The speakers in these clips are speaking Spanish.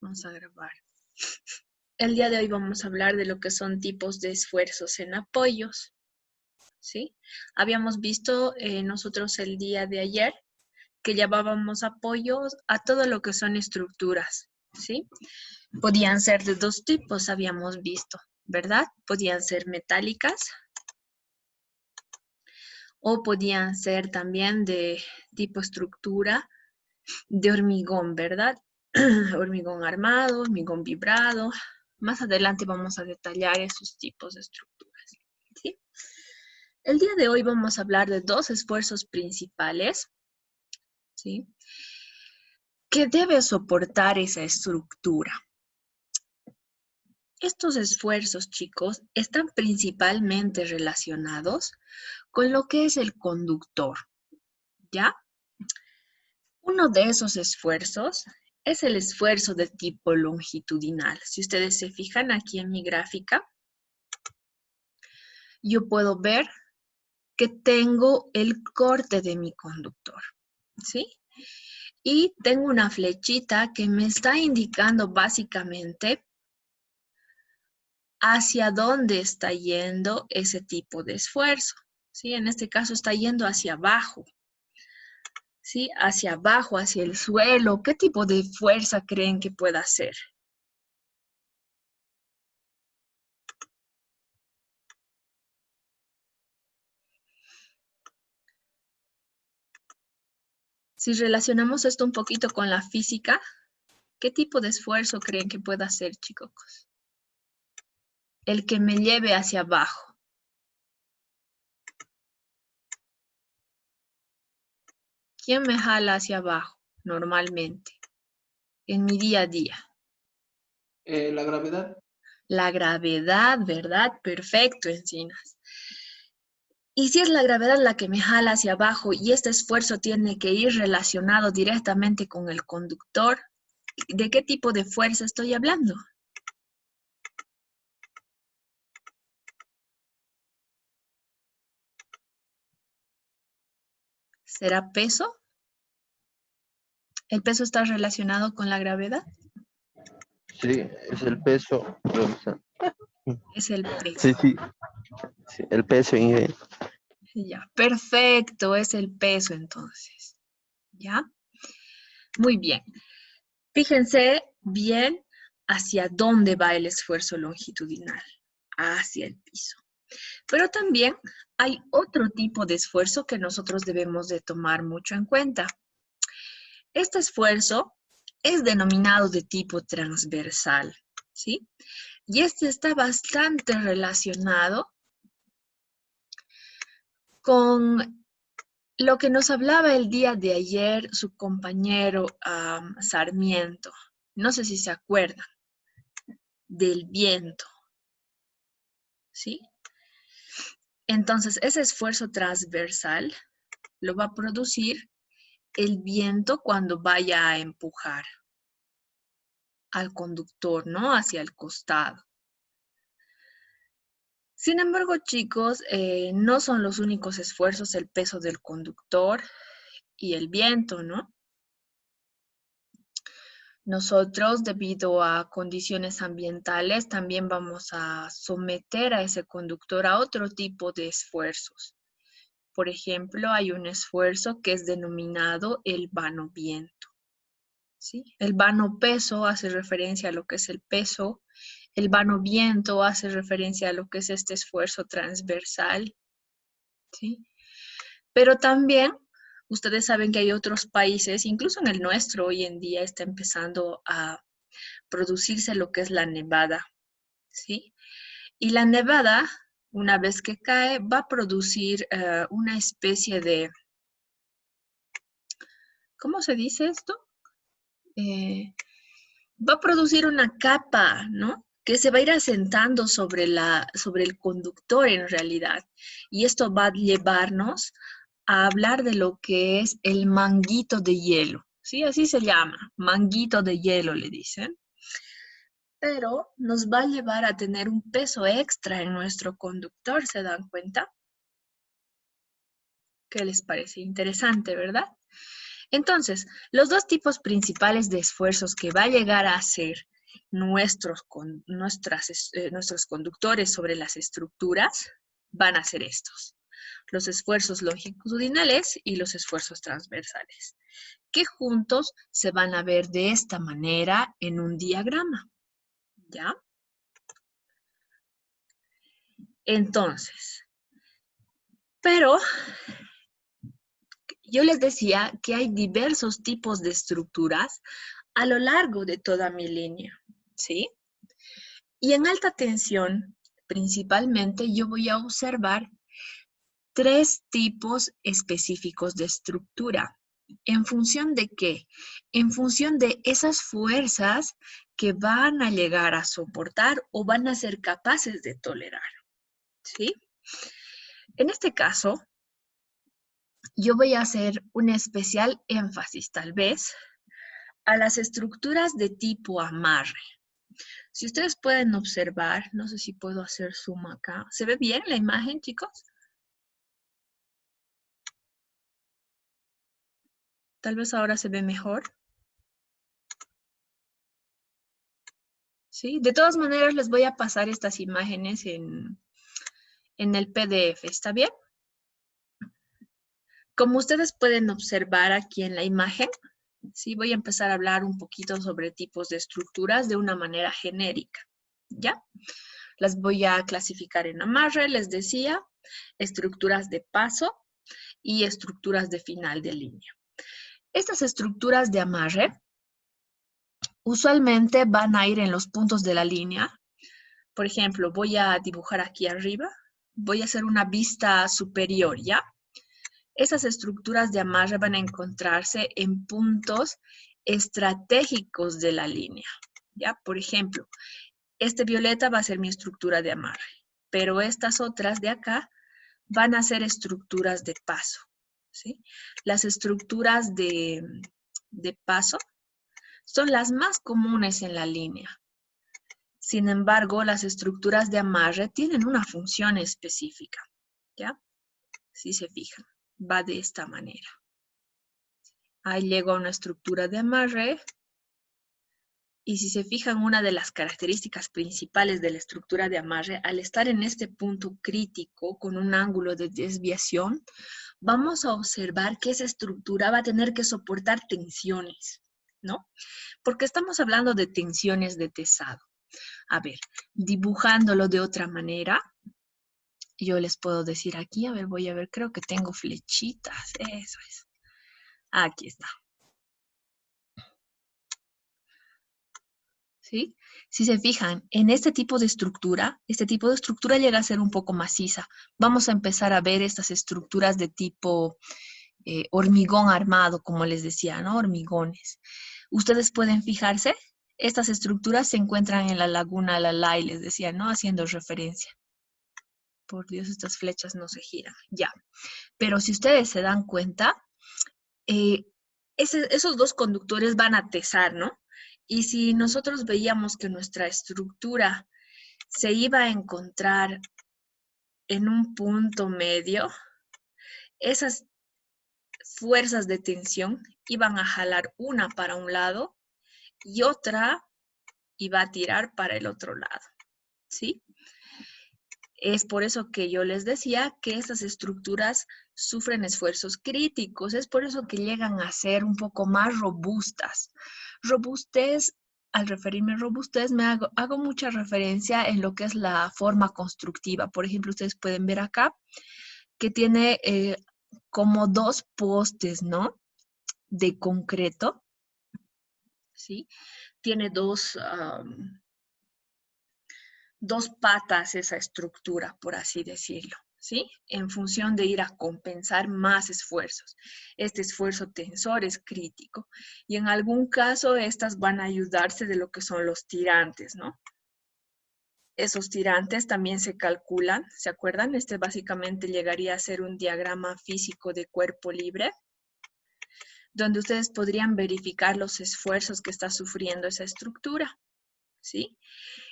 Vamos a grabar. El día de hoy vamos a hablar de lo que son tipos de esfuerzos en apoyos, ¿sí? Habíamos visto nosotros el día de ayer que llamábamos apoyos a todo lo que son estructuras, ¿sí? Podían ser de dos tipos, habíamos visto, ¿verdad? Podían ser metálicas o podían ser también de tipo estructura de hormigón, ¿verdad? Hormigón armado, hormigón vibrado. Más adelante vamos a detallar esos tipos de estructuras, ¿sí? El día de hoy vamos a hablar de dos esfuerzos principales, ¿sí? Que debe soportar esa estructura. Estos esfuerzos, chicos, están principalmente relacionados con lo que es el conductor, ¿ya? Uno de esos esfuerzos es el esfuerzo de tipo longitudinal. Si ustedes se fijan aquí en mi gráfica, yo puedo ver que tengo el corte de mi conductor, ¿sí? Y tengo una flechita que me está indicando básicamente hacia dónde está yendo ese tipo de esfuerzo, ¿sí? En este caso está yendo hacia abajo, ¿sí? Hacia abajo, hacia el suelo. ¿Qué tipo de fuerza creen que pueda ser? Si relacionamos esto un poquito con la física, ¿qué tipo de esfuerzo creen que pueda ser, chicos? El que me lleve hacia abajo. ¿Quién me jala hacia abajo normalmente en mi día a día? La gravedad. La gravedad, ¿verdad? Perfecto, Encinas. Y si es la gravedad la que me jala hacia abajo y este esfuerzo tiene que ir relacionado directamente con el conductor, ¿de qué tipo de fuerza estoy hablando? ¿Será peso? ¿El peso está relacionado con la gravedad? Sí, es el peso. Es el peso. Sí, sí, sí, el peso. Ya, perfecto, es el peso entonces. ¿Ya? Muy bien. Fíjense bien hacia dónde va el esfuerzo longitudinal, hacia el piso. Pero también hay otro tipo de esfuerzo que nosotros debemos de tomar mucho en cuenta. Este esfuerzo es denominado de tipo transversal, ¿sí? Y este está bastante relacionado con lo que nos hablaba el día de ayer su compañero Sarmiento. No sé si se acuerdan del viento, ¿sí? Entonces, ese esfuerzo transversal lo va a producir el viento cuando vaya a empujar al conductor, ¿no? Hacia el costado. Sin embargo, chicos, no son los únicos esfuerzos el peso del conductor y el viento, ¿no? Nosotros, debido a condiciones ambientales, también vamos a someter a ese conductor a otro tipo de esfuerzos. Por ejemplo, hay un esfuerzo que es denominado el vano viento, ¿sí? El vano peso hace referencia a lo que es el peso. El vano viento hace referencia a lo que es este esfuerzo transversal, ¿sí? Pero también ustedes saben que hay otros países, incluso en el nuestro hoy en día está empezando a producirse lo que es la nevada, ¿sí? Y la nevada, una vez que cae, va a producir una especie de, ¿cómo se dice esto? Va a producir una capa, ¿no? Que se va a ir asentando sobre el conductor en realidad. Y esto va a llevarnos a hablar de lo que es el manguito de hielo, ¿sí? Así se llama, manguito de hielo le dicen. Pero nos va a llevar a tener un peso extra en nuestro conductor, ¿se dan cuenta? ¿Qué les parece? Interesante, ¿verdad? Entonces, los dos tipos principales de esfuerzos que va a llegar a hacer nuestros conductores sobre las estructuras van a ser estos: los esfuerzos longitudinales y los esfuerzos transversales, que juntos se van a ver de esta manera en un diagrama, ¿ya? Entonces, pero yo les decía que hay diversos tipos de estructuras a lo largo de toda mi línea, ¿sí? Y en alta tensión, principalmente, yo voy a observar 3 tipos específicos de estructura. ¿En función de qué? En función de esas fuerzas que van a llegar a soportar o van a ser capaces de tolerar, ¿sí? En este caso, yo voy a hacer un especial énfasis, tal vez, a las estructuras de tipo amarre. Si ustedes pueden observar, no sé si puedo hacer zoom acá. ¿Se ve bien la imagen, chicos? Tal vez ahora se ve mejor. ¿Sí? De todas maneras, les voy a pasar estas imágenes en el PDF, ¿está bien? Como ustedes pueden observar aquí en la imagen, sí, voy a empezar a hablar un poquito sobre tipos de estructuras de una manera genérica, ¿ya? Las voy a clasificar en amarre, les decía, estructuras de paso y estructuras de final de línea. Estas estructuras de amarre usualmente van a ir en los puntos de la línea. Por ejemplo, voy a dibujar aquí arriba, voy a hacer una vista superior, ¿ya? Esas estructuras de amarre van a encontrarse en puntos estratégicos de la línea, ¿ya? Por ejemplo, este violeta va a ser mi estructura de amarre, pero estas otras de acá van a ser estructuras de paso, ¿sí? Las estructuras de paso son las más comunes en la línea. Sin embargo, las estructuras de amarre tienen una función específica, ¿ya? Si se fijan, va de esta manera. Ahí llego a una estructura de amarre. Y si se fijan, una de las características principales de la estructura de amarre, al estar en este punto crítico con un ángulo de desviación, vamos a observar que esa estructura va a tener que soportar tensiones, ¿no? Porque estamos hablando de tensiones de tesado. A ver, dibujándolo de otra manera, yo les puedo decir aquí, a ver, voy a ver, creo que tengo flechitas, eso es. Aquí está. ¿Sí? Si se fijan, en este tipo de estructura llega a ser un poco maciza. Vamos a empezar a ver estas estructuras de tipo hormigón armado, como les decía, ¿no? Hormigones. Ustedes pueden fijarse, estas estructuras se encuentran en la laguna Lalay, les decía, ¿no? Haciendo referencia. Por Dios, estas flechas no se giran. Ya. Pero si ustedes se dan cuenta, esos dos conductores van a tesar, ¿no? Y si nosotros veíamos que nuestra estructura se iba a encontrar en un punto medio, esas fuerzas de tensión iban a jalar una para un lado y otra iba a tirar para el otro lado, ¿sí? Es por eso que yo les decía que estas estructuras sufren esfuerzos críticos, es por eso que llegan a ser un poco más robustas. Robustez, al referirme a robustez, hago mucha referencia en lo que es la forma constructiva. Por ejemplo, ustedes pueden ver acá que tiene como 2 postes, ¿no? De concreto, ¿sí? Tiene dos patas esa estructura, por así decirlo, ¿sí? En función de ir a compensar más esfuerzos. Este esfuerzo tensor es crítico y en algún caso estas van a ayudarse de lo que son los tirantes, ¿no? Esos tirantes también se calculan, ¿se acuerdan? Este básicamente llegaría a ser un diagrama físico de cuerpo libre, donde ustedes podrían verificar los esfuerzos que está sufriendo esa estructura, ¿sí?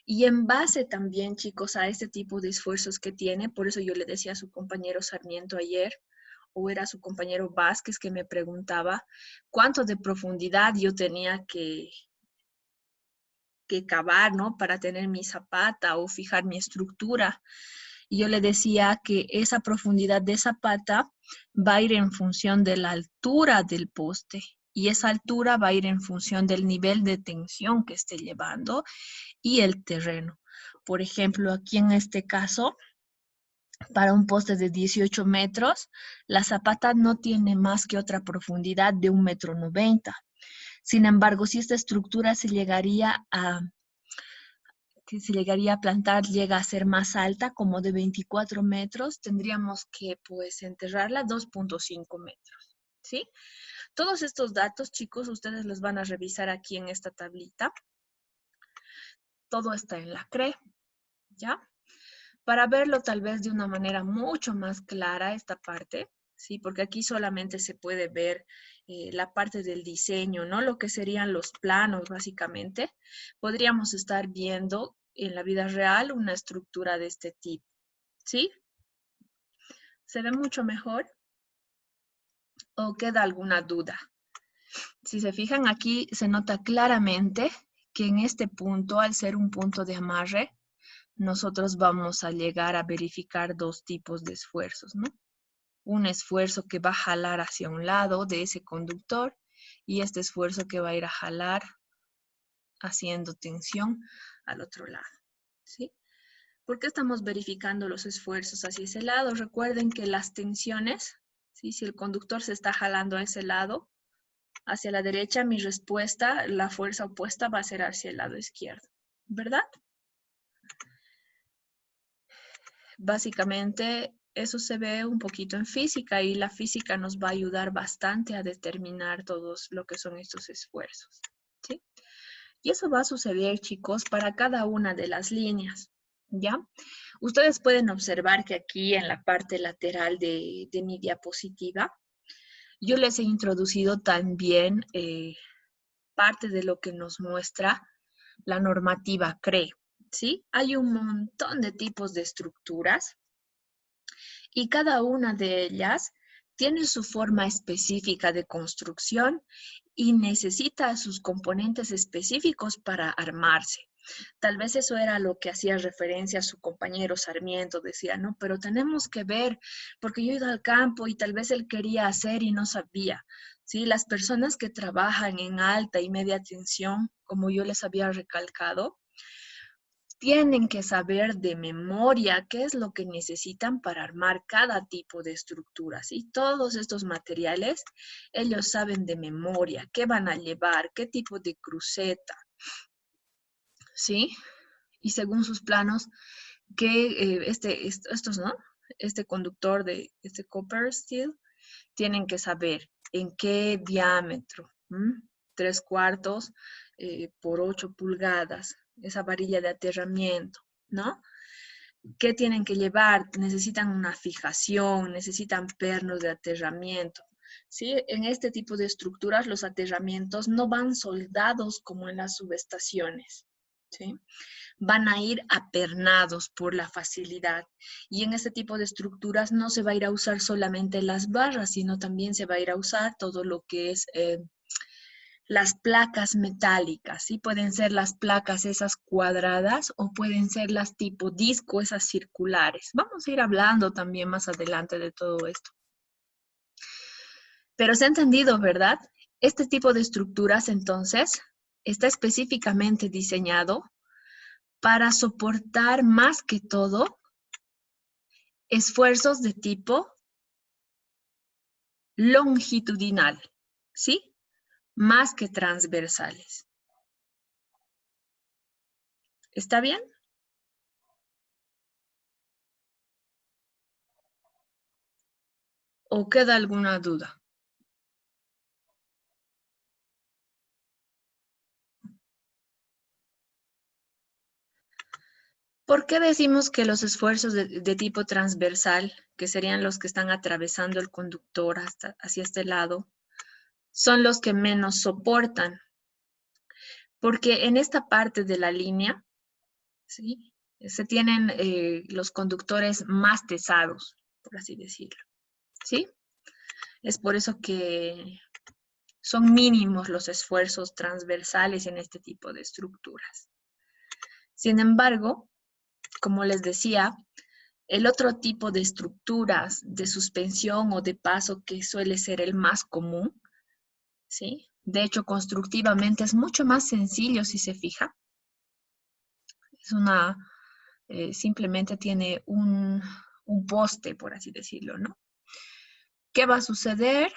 Y en base también, chicos, a este tipo de esfuerzos que tiene, por eso yo le decía a su compañero Sarmiento ayer, o era su compañero Vázquez que me preguntaba cuánto de profundidad yo tenía que cavar, ¿no? Para tener mi zapata o fijar mi estructura. Y yo le decía que esa profundidad de zapata va a ir en función de la altura del poste. Y esa altura va a ir en función del nivel de tensión que esté llevando y el terreno. Por ejemplo, aquí en este caso, para un poste de 18 metros, la zapata no tiene más que otra profundidad de 1,90 m. Sin embargo, si esta estructura se llegaría a plantar, llega a ser más alta, como de 24 metros, tendríamos que pues enterrarla 2,5 metros, ¿sí? Todos estos datos, chicos, ustedes los van a revisar aquí en esta tablita. Todo está en la CRE, ¿ya? Para verlo tal vez de una manera mucho más clara esta parte, ¿sí? Porque aquí solamente se puede ver la parte del diseño, ¿no? Lo que serían los planos, básicamente. Podríamos estar viendo en la vida real una estructura de este tipo, ¿sí? ¿Se ve mucho mejor? ¿O queda alguna duda? Si se fijan aquí, se nota claramente que en este punto, al ser un punto de amarre, nosotros vamos a llegar a verificar dos tipos de esfuerzos, ¿no? Un esfuerzo que va a jalar hacia un lado de ese conductor y este esfuerzo que va a ir a jalar haciendo tensión al otro lado, ¿sí? ¿Por qué estamos verificando los esfuerzos hacia ese lado? Recuerden que las tensiones, ¿sí? Si el conductor se está jalando a ese lado, hacia la derecha, mi respuesta, la fuerza opuesta va a ser hacia el lado izquierdo, ¿verdad? Básicamente, eso se ve un poquito en física y la física nos va a ayudar bastante a determinar todos lo que son estos esfuerzos, ¿sí? Y eso va a suceder, chicos, para cada una de las líneas, ¿ya? Ustedes pueden observar que aquí en la parte lateral de mi diapositiva, yo les he introducido también parte de lo que nos muestra la normativa CRE, ¿sí? Hay un montón de tipos de estructuras y cada una de ellas tiene su forma específica de construcción y necesita sus componentes específicos para armarse. Tal vez eso era lo que hacía referencia a su compañero Sarmiento, decía, no, pero tenemos que ver, porque yo he ido al campo y tal vez él quería hacer y no sabía. ¿Sí? Las personas que trabajan en alta y media tensión, como yo les había recalcado, tienen que saber de memoria qué es lo que necesitan para armar cada tipo de estructura, ¿sí? Todos estos materiales, ellos saben de memoria qué van a llevar, qué tipo de cruceta, ¿sí? Y según sus planos, que estos, ¿no? Este conductor de este copper steel, tienen que saber en qué diámetro, 3/4 por 8 pulgadas, esa varilla de aterramiento, ¿no? ¿Qué tienen que llevar? Necesitan una fijación, necesitan pernos de aterramiento. ¿Sí? En este tipo de estructuras los aterramientos no van soldados como en las subestaciones, ¿sí? Van a ir apernados por la facilidad. Y en este tipo de estructuras no se va a ir a usar solamente las barras, sino también se va a ir a usar todo lo que es las placas metálicas, ¿sí? Pueden ser las placas esas cuadradas o pueden ser las tipo disco, esas circulares. Vamos a ir hablando también más adelante de todo esto. Pero se ha entendido, ¿verdad? Este tipo de estructuras, entonces, está específicamente diseñado para soportar más que todo esfuerzos de tipo longitudinal, ¿sí? Más que transversales. ¿Está bien? ¿O queda alguna duda? ¿Por qué decimos que los esfuerzos de tipo transversal, que serían los que están atravesando el conductor hacia este lado, son los que menos soportan? Porque en esta parte de la línea, ¿sí? Se tienen los conductores más pesados, por así decirlo, ¿sí? Es por eso que son mínimos los esfuerzos transversales en este tipo de estructuras. Sin embargo, como les decía, el otro tipo de estructuras de suspensión o de paso que suele ser el más común, ¿sí? De hecho, constructivamente es mucho más sencillo si se fija. Es simplemente tiene un poste, por así decirlo, ¿no? ¿Qué va a suceder?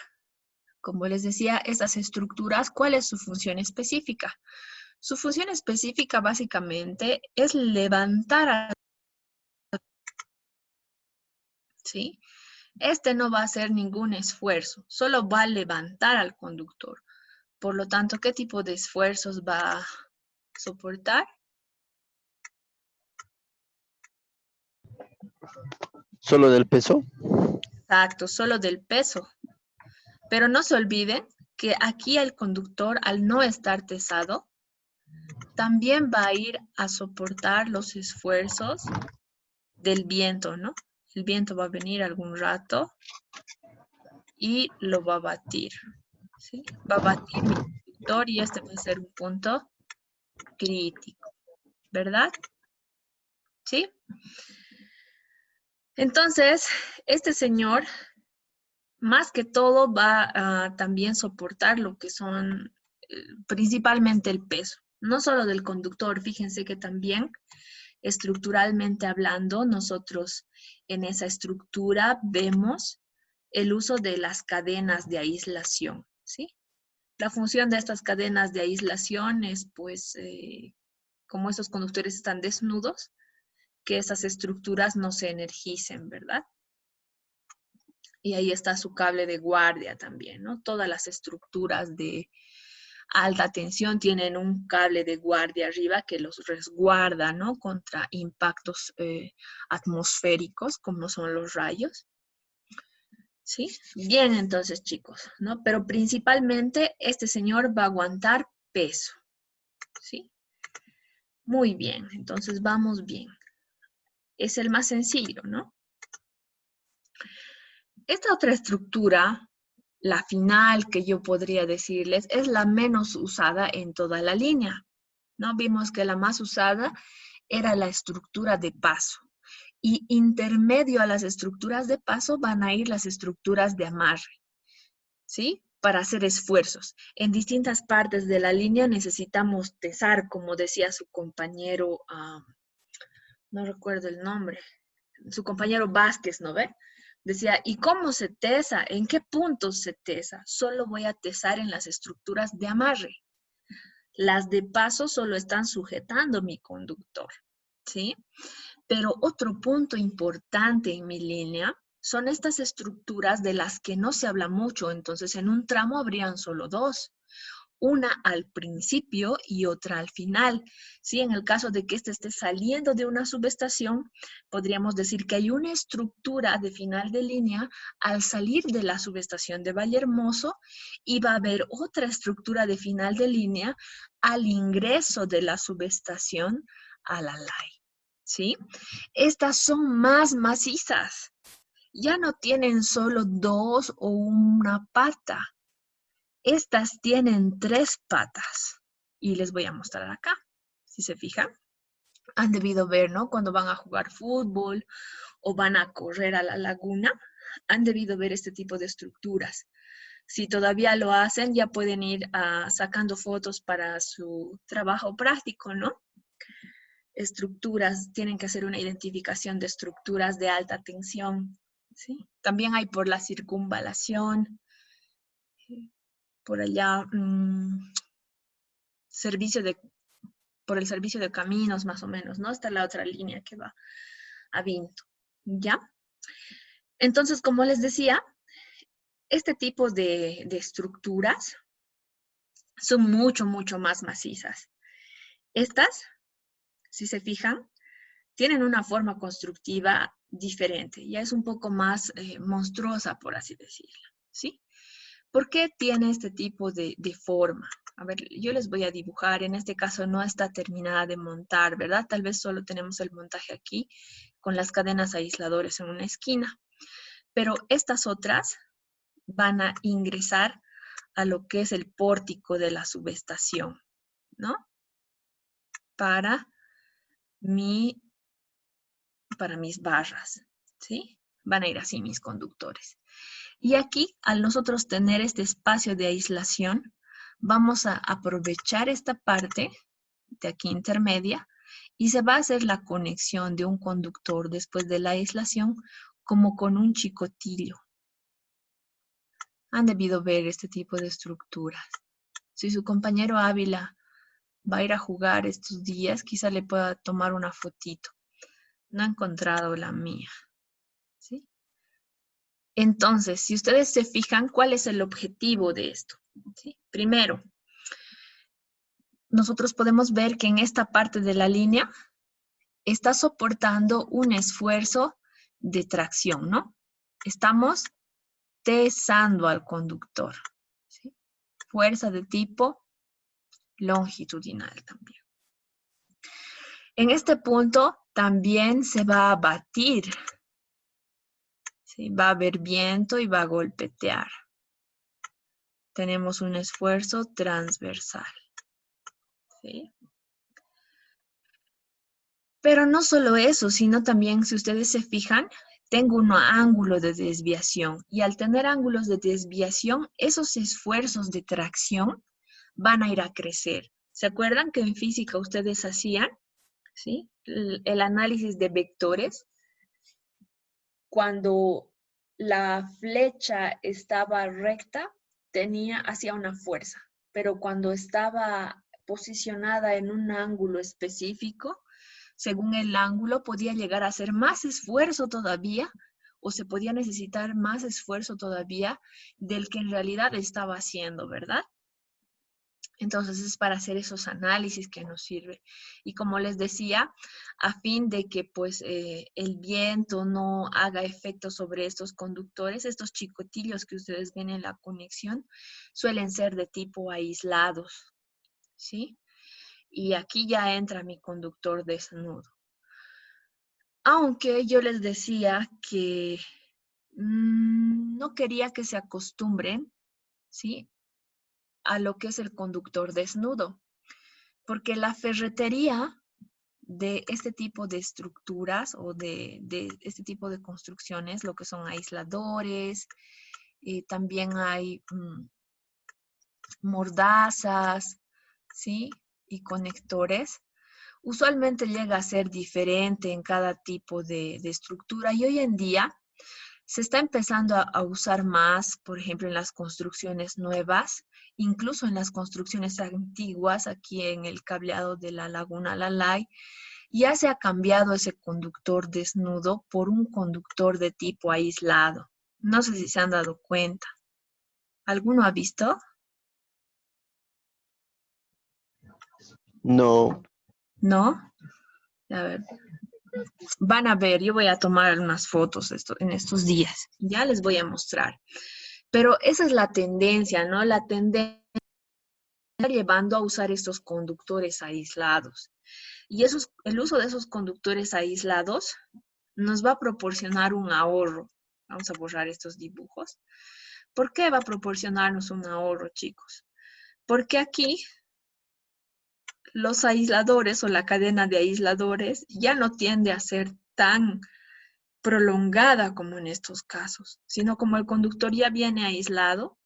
Como les decía, estas estructuras, ¿cuál es su función específica? Su función específica básicamente es levantar, ¿sí? Este no va a hacer ningún esfuerzo, solo va a levantar al conductor. Por lo tanto, ¿qué tipo de esfuerzos va a soportar? ¿Solo del peso? Exacto, solo del peso. Pero no se olviden que aquí el conductor, al no estar tesado, también va a ir a soportar los esfuerzos del viento, ¿no? El viento va a venir algún rato y lo va a batir, ¿sí? Va a batir mi conductor y este va a ser un punto crítico, ¿verdad? ¿Sí? Entonces, este señor, más que todo, va a también soportar lo que son principalmente el peso, no solo del conductor. Fíjense que también estructuralmente hablando, nosotros en esa estructura vemos el uso de las cadenas de aislación, ¿sí? La función de estas cadenas de aislación es, pues, como estos conductores están desnudos, que esas estructuras no se energicen, ¿verdad? Y ahí está su cable de guardia también, ¿no? Todas las estructuras de alta tensión tienen un cable de guardia arriba que los resguarda, ¿no? Contra impactos atmosféricos, como son los rayos. ¿Sí? Bien, entonces, chicos, ¿no? Pero principalmente este señor va a aguantar peso, ¿sí? Muy bien, entonces vamos bien. Es el más sencillo, ¿no? Esta otra estructura, la final que yo podría decirles, es la menos usada en toda la línea, ¿no? Vimos que la más usada era la estructura de paso. Y intermedio a las estructuras de paso van a ir las estructuras de amarre, ¿sí? Para hacer esfuerzos. En distintas partes de la línea necesitamos tesar, como decía su compañero, no recuerdo el nombre, su compañero Vázquez, ¿no ve? Decía, ¿y cómo se tesa? ¿En qué puntos se tesa? Solo voy a tesar en las estructuras de amarre. Las de paso solo están sujetando mi conductor, ¿sí? Pero otro punto importante en mi línea son estas estructuras de las que no se habla mucho. Entonces, en un tramo habrían solo dos. Una al principio y otra al final. ¿Sí? En el caso de que este esté saliendo de una subestación, podríamos decir que hay una estructura de final de línea al salir de la subestación de Vallehermoso y va a haber otra estructura de final de línea al ingreso de la subestación a la LAI. ¿Sí? Estas son más macizas. Ya no tienen solo dos o una pata. Estas tienen tres patas. Y les voy a mostrar acá. Si se fijan, han debido ver, ¿no? Cuando van a jugar fútbol o van a correr a la laguna, han debido ver este tipo de estructuras. Si todavía lo hacen, ya pueden ir sacando fotos para su trabajo práctico, ¿no? Estructuras, tienen que hacer una identificación de estructuras de alta tensión, ¿sí? También hay por la circunvalación, por allá, por el servicio de caminos más o menos, ¿no? Esta es la otra línea que va a Vinto, ¿ya? Entonces, como les decía, este tipo de estructuras son mucho, mucho más macizas. Estas, si se fijan, tienen una forma constructiva diferente, ya es un poco más monstruosa, por así decirlo, ¿sí? ¿Por qué tiene este tipo de forma? A ver, yo les voy a dibujar, en este caso no está terminada de montar, ¿verdad? Tal vez solo tenemos el montaje aquí con las cadenas aisladores en una esquina, pero estas otras van a ingresar a lo que es el pórtico de la subestación, ¿no? Para mis barras, ¿sí? Van a ir así mis conductores. Y aquí, al nosotros tener este espacio de aislación, vamos a aprovechar esta parte de aquí intermedia y se va a hacer la conexión de un conductor después de la aislación como con un chicotillo. Han debido ver este tipo de estructuras. Si su compañero Ávila va a ir a jugar estos días, quizá le pueda tomar una fotito. No he encontrado la mía, ¿sí? Entonces, si ustedes se fijan, ¿cuál es el objetivo de esto? ¿Sí? Primero, nosotros podemos ver que en esta parte de la línea está soportando un esfuerzo de tracción, ¿no? Estamos tesando al conductor, ¿sí? Fuerza de tipo longitudinal también. En este punto también se va a batir, ¿sí? Va a haber viento y va a golpetear. Tenemos un esfuerzo transversal, ¿sí? Pero no solo eso, sino también, si ustedes se fijan, tengo un ángulo de desviación. Y al tener ángulos de desviación, esos esfuerzos de tracción van a ir a crecer. ¿Se acuerdan que en física ustedes hacían, ¿sí?, el análisis de vectores? Cuando la flecha estaba recta, hacía una fuerza. Pero cuando estaba posicionada en un ángulo específico, según el ángulo, podía llegar a hacer más esfuerzo todavía o se podía necesitar más esfuerzo todavía del que en realidad estaba haciendo, ¿verdad? Entonces es para hacer esos análisis que nos sirve. Y como les decía, a fin de que pues el viento no haga efecto sobre estos conductores, estos chicotillos que ustedes ven en la conexión suelen ser de tipo aislados, ¿sí? Y aquí ya entra mi conductor desnudo. Aunque yo les decía que no quería que se acostumbren, ¿sí?, a lo que es el conductor desnudo, porque la ferretería de este tipo de estructuras o de este tipo de construcciones, lo que son aisladores, también hay mordazas, ¿sí?, y conectores, usualmente llega a ser diferente en cada tipo de estructura y hoy en día se está empezando a usar más, por ejemplo, en las construcciones nuevas, incluso en las construcciones antiguas, aquí en el cableado de la Laguna Lalay, ya se ha cambiado ese conductor desnudo por un conductor de tipo aislado. No sé si se han dado cuenta. ¿Alguno ha visto? No. ¿No? A ver. Van a ver, yo voy a tomar unas fotos en estos días. Ya les voy a mostrar. Pero esa es la tendencia, ¿no? La tendencia está llevando a usar estos conductores aislados. Y el uso de esos conductores aislados nos va a proporcionar un ahorro. Vamos a borrar estos dibujos. ¿Por qué va a proporcionarnos un ahorro, chicos? Porque aquí los aisladores o la cadena de aisladores ya no tiende a ser tan prolongada como en estos casos, sino como el conductor ya viene aislado,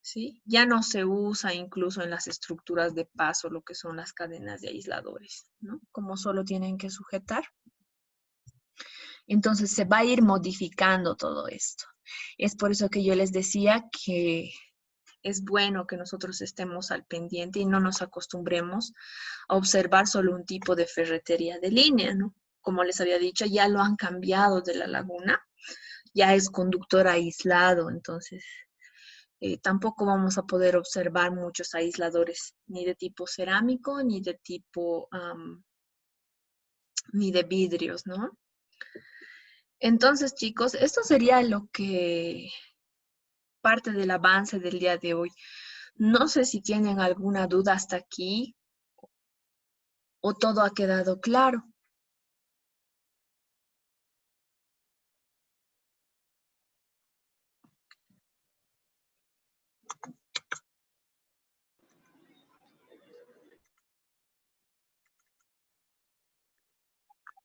¿sí?, ya no se usa incluso en las estructuras de paso lo que son las cadenas de aisladores, ¿no? Como solo tienen que sujetar. Entonces se va a ir modificando todo esto. Es por eso que yo les decía que es bueno que nosotros estemos al pendiente y no nos acostumbremos a observar solo un tipo de ferretería de línea, ¿no? Como les había dicho, ya lo han cambiado de la Laguna, ya es conductor aislado, entonces tampoco vamos a poder observar muchos aisladores, ni de tipo cerámico, ni de tipo, ni de vidrios, ¿no? Entonces, chicos, esto sería lo que parte del avance del día de hoy. No sé si tienen alguna duda hasta aquí o todo ha quedado claro.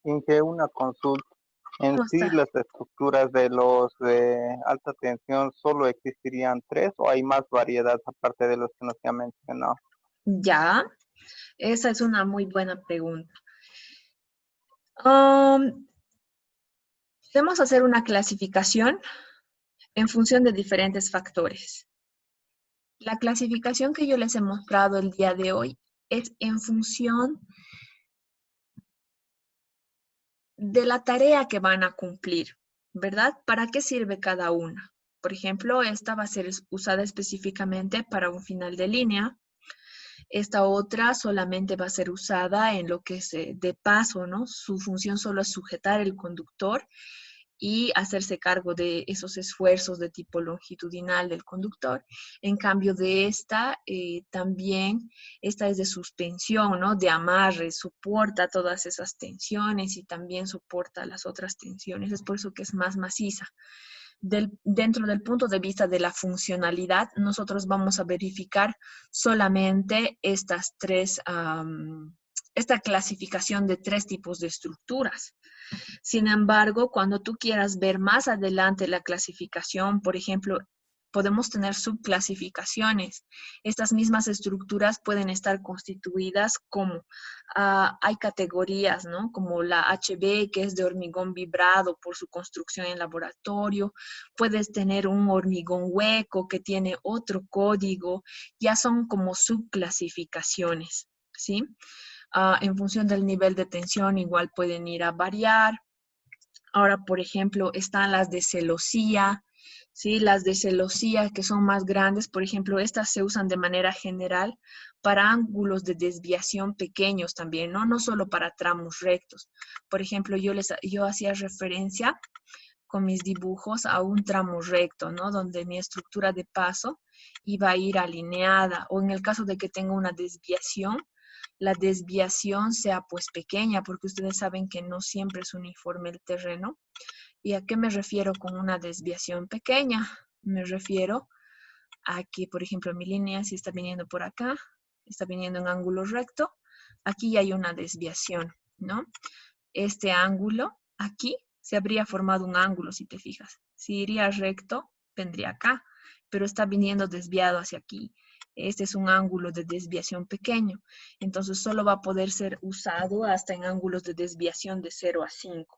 Inge, una consulta. En ¿Cómo sí, está? las estructuras de los de alta tensión, ¿solo existirían tres o hay más variedad aparte de los que nos ha mencionado? Ya, esa es una muy buena pregunta. Um, Podemos hacer una clasificación en función de diferentes factores. La clasificación que yo les he mostrado el día de hoy es en función de la tarea que van a cumplir, ¿verdad? ¿Para qué sirve cada una? Por ejemplo, esta va a ser usada específicamente para un final de línea. Esta otra solamente va a ser usada en lo que es de paso, ¿no? Su función solo es sujetar el conductor y hacerse cargo de esos esfuerzos de tipo longitudinal del conductor. En cambio de esta, también esta es de suspensión, ¿no? De amarre, soporta todas esas tensiones y también soporta las otras tensiones. Es por eso que es más maciza. Dentro del punto de vista de la funcionalidad, nosotros vamos a verificar solamente estas tres, esta clasificación de tres tipos de estructuras. Sin embargo, cuando tú quieras ver más adelante la clasificación, por ejemplo, podemos tener subclasificaciones. Estas mismas estructuras pueden estar constituidas como, hay categorías, ¿no? Como la HB, que es de hormigón vibrado por su construcción en laboratorio. Puedes tener un hormigón hueco que tiene otro código. Ya son como subclasificaciones, ¿sí? En función del nivel de tensión, igual pueden ir a variar. Ahora, por ejemplo, están las de celosía, ¿sí? Las de celosía que son más grandes, por ejemplo, estas se usan de manera general para ángulos de desviación pequeños también, ¿no? No solo para tramos rectos. Por ejemplo, yo hacía referencia con mis dibujos a un tramo recto, ¿no? Donde mi estructura de paso iba a ir alineada, o en el caso de que tenga una desviación, la desviación sea pues pequeña, porque ustedes saben que no siempre es uniforme el terreno. ¿Y a qué me refiero con una desviación pequeña? Me refiero a que, por ejemplo, mi línea si está viniendo por acá, está viniendo en ángulo recto, aquí ya hay una desviación, ¿no? Este ángulo, aquí se habría formado un ángulo, si te fijas. Si iría recto, vendría acá, pero está viniendo desviado hacia aquí. Este es un ángulo de desviación pequeño, entonces solo va a poder ser usado hasta en ángulos de desviación de 0 a 5.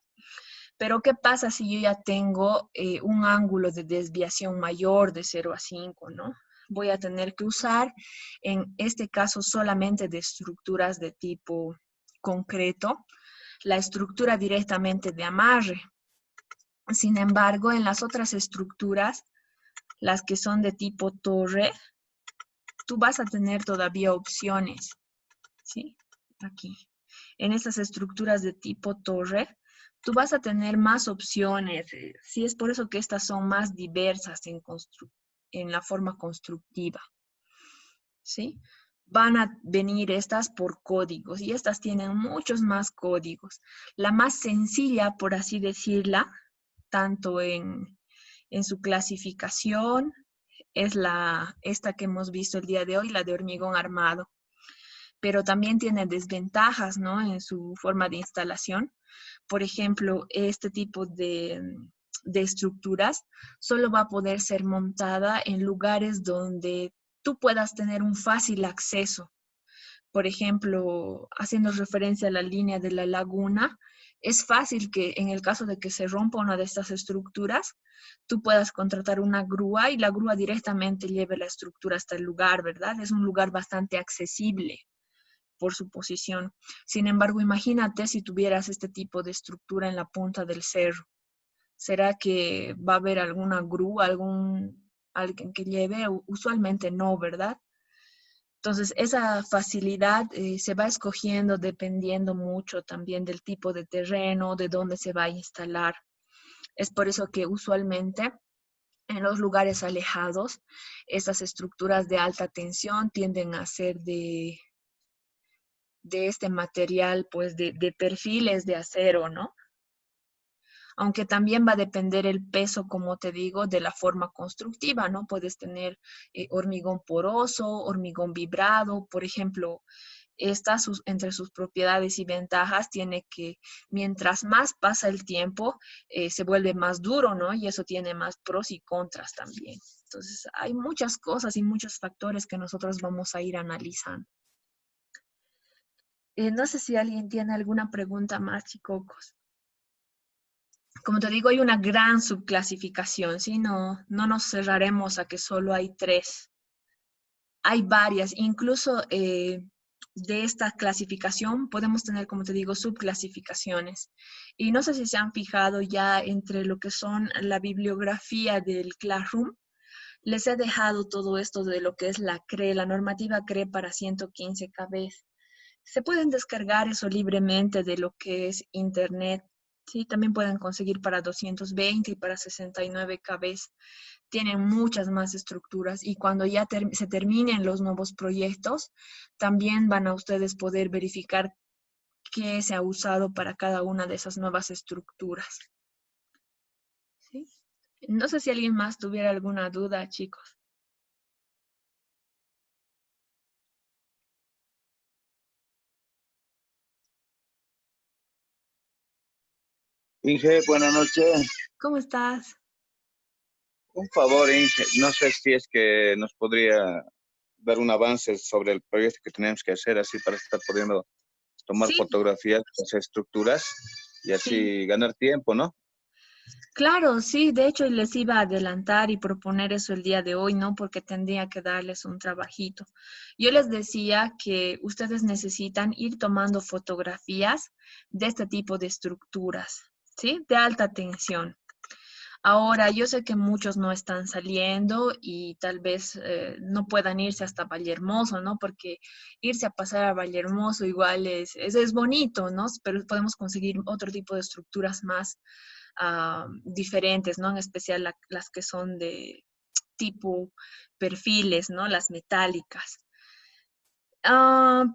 Pero ¿qué pasa si yo ya tengo un ángulo de desviación mayor de 0 a 5, ¿no? Voy a tener que usar, en este caso, solamente de estructuras de tipo concreto, la estructura directamente de amarre. Sin embargo, en las otras estructuras, las que son de tipo torre, tú vas a tener todavía opciones, ¿sí? Aquí. En estas estructuras de tipo torre, tú vas a tener más opciones. Sí, es por eso que estas son más diversas en la forma constructiva, ¿sí? Van a venir estas por códigos y estas tienen muchos más códigos. La más sencilla, por así decirla, tanto en su clasificación, es esta que hemos visto el día de hoy, la de hormigón armado. Pero también tiene desventajas, ¿no? En su forma de instalación. Por ejemplo, este tipo de estructuras solo va a poder ser montada en lugares donde tú puedas tener un fácil acceso. Por ejemplo, haciendo referencia a la línea de la laguna, es fácil que en el caso de que se rompa una de estas estructuras, tú puedas contratar una grúa y la grúa directamente lleve la estructura hasta el lugar, ¿verdad? Es un lugar bastante accesible por su posición. Sin embargo, imagínate si tuvieras este tipo de estructura en la punta del cerro. ¿Será que va a haber alguna grúa, alguien que lleve? Usualmente no, ¿verdad? Entonces, esa facilidad se va escogiendo dependiendo mucho también del tipo de terreno, de dónde se va a instalar. Es por eso que usualmente en los lugares alejados, esas estructuras de alta tensión tienden a ser de este material, pues de perfiles de acero, ¿no? Aunque también va a depender el peso, como te digo, de la forma constructiva, ¿no? Puedes tener hormigón poroso, hormigón vibrado, por ejemplo, entre sus propiedades y ventajas tiene que, mientras más pasa el tiempo, se vuelve más duro, ¿no? Y eso tiene más pros y contras también. Entonces, hay muchas cosas y muchos factores que nosotros vamos a ir analizando. No sé si alguien tiene alguna pregunta más, chicos. Como te digo, hay una gran subclasificación, ¿sí? No nos cerraremos a que solo hay 3. Hay varias, incluso de esta clasificación podemos tener, como te digo, subclasificaciones. Y no sé si se han fijado ya entre lo que son la bibliografía del Classroom. Les he dejado todo esto de lo que es la CRE, la normativa CRE para 115 KB. Se pueden descargar eso libremente de lo que es Internet. Sí, también pueden conseguir para 220 y para 69 KB. Tienen muchas más estructuras y cuando ya se terminen los nuevos proyectos, también van a ustedes poder verificar qué se ha usado para cada una de esas nuevas estructuras. ¿Sí? No sé si alguien más tuviera alguna duda, chicos. Inge, buenas noches. ¿Cómo estás? Un favor, Inge, no sé si es que nos podría dar un avance sobre el proyecto que tenemos que hacer, así para estar pudiendo tomar Sí, fotografías de las estructuras y así sí. ganar tiempo, ¿no? Claro, sí, de hecho les iba a adelantar y proponer eso el día de hoy, ¿no? Porque tendría que darles un trabajito. Yo les decía que ustedes necesitan ir tomando fotografías de este tipo de estructuras, ¿sí? De alta tensión. Ahora, yo sé que muchos no están saliendo y tal vez no puedan irse hasta Vallehermoso, ¿no? Porque irse a pasar a Vallehermoso igual es bonito, ¿no? Pero podemos conseguir otro tipo de estructuras más diferentes, ¿no? En especial las que son de tipo perfiles, ¿no? Las metálicas. Ah,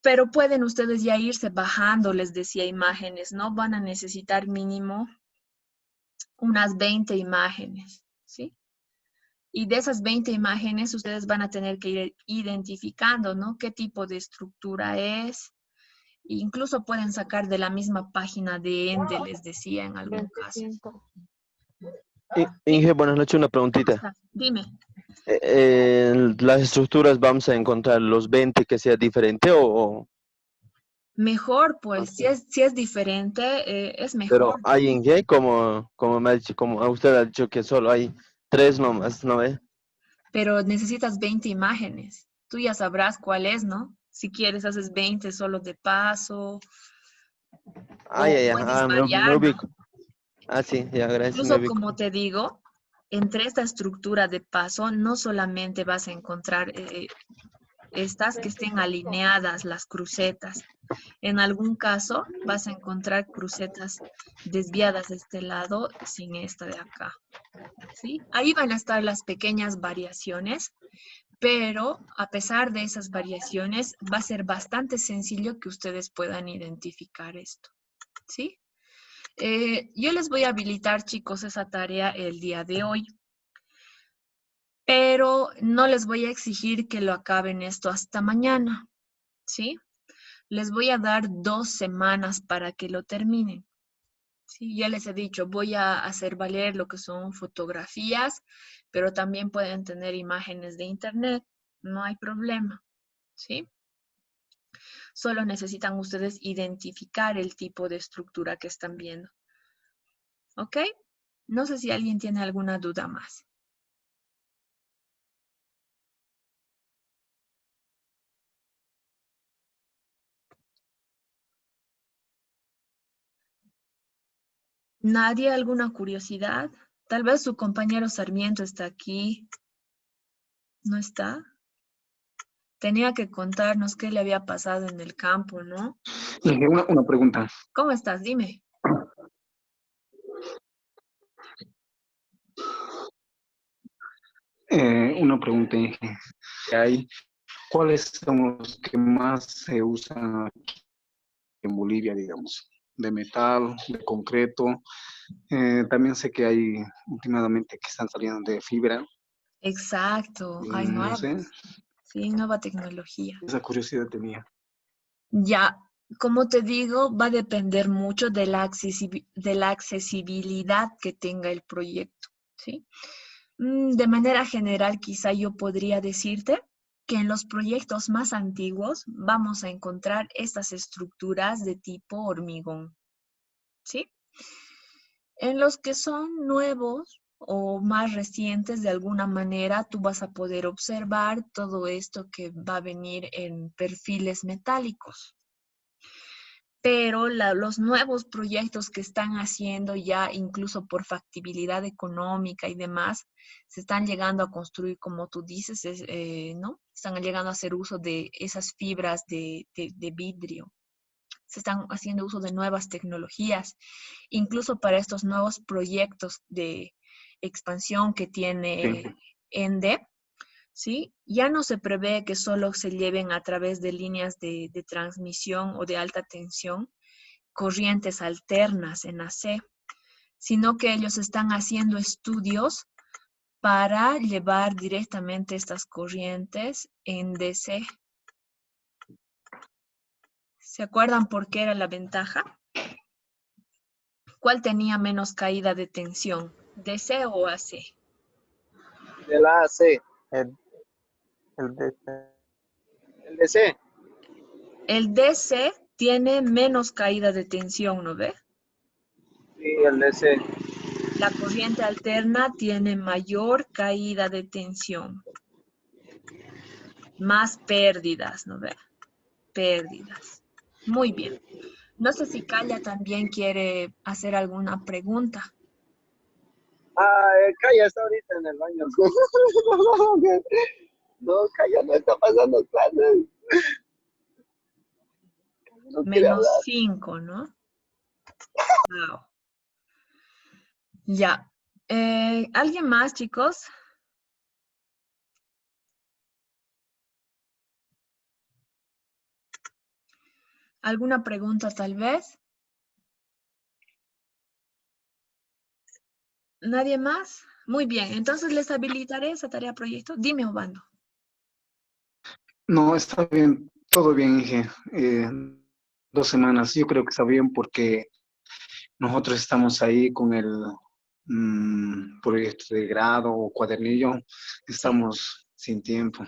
pero pueden ustedes ya irse bajando, les decía, imágenes, ¿no? Van a necesitar mínimo unas 20 imágenes, ¿sí? Y de esas 20 imágenes ustedes van a tener que ir identificando, ¿no? ¿Qué tipo de estructura es? Incluso pueden sacar de la misma página de ENDE, les decía en algún caso. Inge, buenas noches, una preguntita. Dime. ¿Las estructuras vamos a encontrar los 20 que sea diferente o...? Mejor, pues, Okay. si es diferente, es Pero mejor. hay Inge, como me ha dicho, como a usted ha dicho que solo hay 3 nomás, ¿no ve? Pero necesitas 20 imágenes. Tú ya sabrás cuál es, ¿no? Si quieres, haces 20 solo de paso Ah, o ya, puedes ya, me variar, ¿no? ubico. Ah, sí, ya, gracias, me Incluso, ubico. como te digo, entre esta estructura de paso no solamente vas a encontrar estas que estén alineadas, las crucetas. En algún caso vas a encontrar crucetas desviadas de este lado sin esta de acá. ¿Sí? Ahí van a estar las pequeñas variaciones, pero a pesar de esas variaciones va a ser bastante sencillo que ustedes puedan identificar esto. ¿Sí? Yo les voy a habilitar, chicos, esa tarea el día de hoy, pero no les voy a exigir que lo acaben esto hasta mañana, ¿sí? Les voy a dar 2 semanas para que lo terminen. Sí, ya les he dicho, voy a hacer valer lo que son fotografías, pero también pueden tener imágenes de internet, no hay problema, ¿sí? Solo necesitan ustedes identificar el tipo de estructura que están viendo. ¿Ok? No sé si alguien tiene alguna duda más. ¿Nadie alguna curiosidad? Tal vez su compañero Sarmiento está aquí. ¿No está? Tenía que contarnos qué le había pasado en el campo, ¿no? Inge, una pregunta. ¿Cómo estás? Dime. Una pregunta, Inge. ¿Cuáles son los que más se usan aquí en Bolivia, digamos? De metal, de concreto. También sé que hay últimamente que están saliendo de fibra. Exacto, hay No sé, nuevos. Sí, nueva tecnología. esa curiosidad tenía. Ya, como te digo, va a depender mucho de la accesibilidad que tenga el proyecto, ¿sí? De manera general, quizá yo podría decirte que en los proyectos más antiguos vamos a encontrar estas estructuras de tipo hormigón, ¿sí? En los que son nuevos o más recientes, de alguna manera, tú vas a poder observar todo esto que va a venir en perfiles metálicos. Pero los nuevos proyectos que están haciendo ya, incluso por factibilidad económica y demás, se están llegando a construir, como tú dices, ¿no? Están llegando a hacer uso de esas fibras de vidrio. Se están haciendo uso de nuevas tecnologías, incluso para estos nuevos proyectos de expansión que tiene Sí. ENDE, ¿sí? Ya no se prevé que solo se lleven a través de líneas de transmisión o de alta tensión, corrientes alternas en AC, sino que ellos están haciendo estudios para llevar directamente estas corrientes en DC. ¿Se acuerdan por qué era la ventaja? ¿Cuál tenía menos caída de tensión? ¿DC o AC? De la AC, El DC. el DC. El DC tiene menos caída de tensión, ¿no ve? Sí, el DC. La corriente alterna tiene mayor caída de tensión. Más pérdidas, ¿no ve? Pérdidas. Muy bien. No sé si Calla también quiere hacer alguna pregunta. Calla está ahorita en el baño. No, Calla no está pasando clases. No quiere hablar. -5, ¿no? Wow. Ya. ¿Alguien más, chicos? ¿Alguna pregunta tal vez? ¿Nadie más? Muy bien, entonces les habilitaré esa tarea proyecto. Dime, Obando. No, está bien, todo bien, Inge. 2 semanas, yo creo que está bien porque nosotros estamos ahí con el proyecto de grado o cuadernillo, Sí. estamos sin tiempo.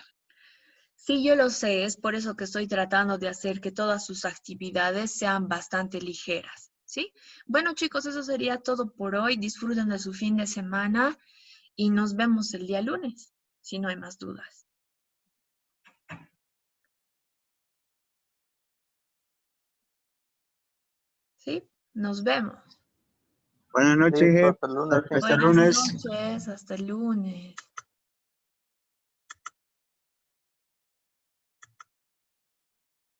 Sí, yo lo sé, es por eso que estoy tratando de hacer que todas sus actividades sean bastante ligeras, ¿sí? Bueno, chicos, eso sería todo por hoy. Disfruten de su fin de semana y nos vemos el día lunes, si no hay más dudas. ¿Sí? Nos vemos. Buenas noches, Listo, Inge. hasta el lunes. Hasta el Buenas lunes. noches, hasta el lunes.